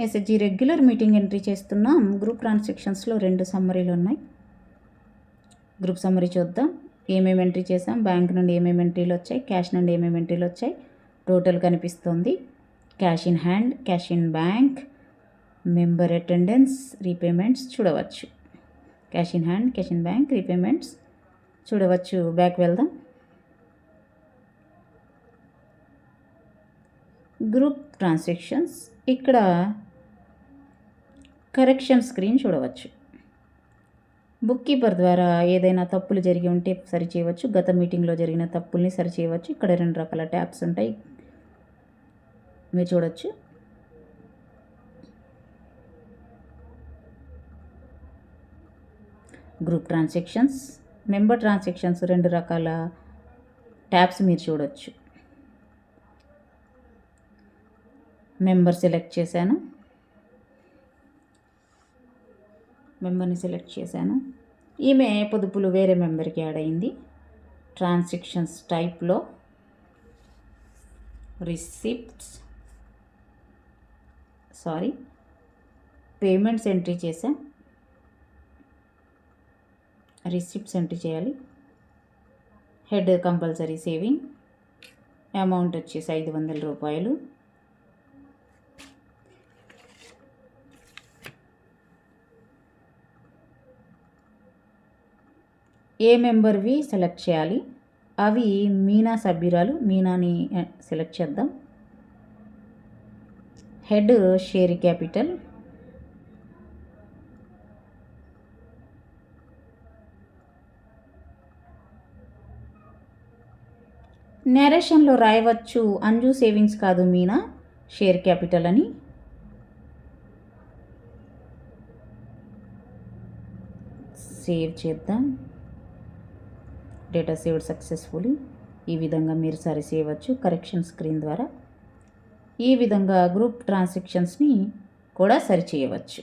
SHG regular meeting entry చేస్తున్నాం. Group ట్రాన్సాక్షన్స్లో 2 సమ్మరీలు ఉన్నాయి. Group summary చూద్దాం. ఏమేమి ఎంట్రీ చేసాం, బ్యాంక్ నుండి ఏమేమి ఎంట్రీలు వచ్చాయి, క్యాష్ నుండి ఏమేమి ఎంట్రీలు వచ్చాయి, టోటల్ కనిపిస్తుంది. Cash in hand, cash in bank, member attendance, repayments చూడవచ్చు. Cash in hand, cash in bank, repayments చూడవచ్చు. బ్యాక్ వెళ్దాం. గ్రూప్ ట్రాన్సాక్షన్స్, ఇక్కడ కరెక్షన్ స్క్రీన్ చూడవచ్చు. బుక్ కీపర్ ద్వారా ఏదైనా తప్పులు జరిగి ఉంటే సరిచేయవచ్చు. గత మీటింగ్లో జరిగిన తప్పుల్ని సరిచేయవచ్చు. ఇక్కడ 2 రకాల ట్యాబ్స్ ఉంటాయి, మీరు చూడవచ్చు. గ్రూప్ ట్రాన్సాక్షన్స్, మెంబర్ ట్రాన్సాక్షన్స్ 2 రకాల ట్యాబ్స్ మీరు చూడవచ్చు. మెంబర్ సెలెక్ట్ చేశాను, మెంబర్ని సెలెక్ట్ చేశాను. ఈమె పొదుపులు వేరే మెంబర్కి యాడ్ అయింది. ట్రాన్సాక్షన్స్ టైప్లో పేమెంట్స్ ఎంట్రీ చేసాం. రిసిప్ట్స్ ఎంట్రీ చేయాలి. హెడ్ కంపల్సరీ సేవింగ్, అమౌంట్ వచ్చేసి 500 రూపాయలు. ఏ మెంబర్వి సెలెక్ట్ చేయాలి, అవి మీనా సభ్యురాలు, మీనాని సెలెక్ట్ చేద్దాం. హెడ్ షేర్ క్యాపిటల్, నేరేషన్లో రాయవచ్చు అంజు సేవింగ్స్ కాదు మీనా షేర్ క్యాపిటల్ అని. సేవ్ చేద్దాం. Data saved successfully. ఈ విధంగా మీరు సరి చేయవచ్చు కరెక్షన్ స్క్రీన్ ద్వారా. ఈ విధంగా గ్రూప్ ట్రాన్సాక్షన్స్ని కూడా సరి చేయవచ్చు.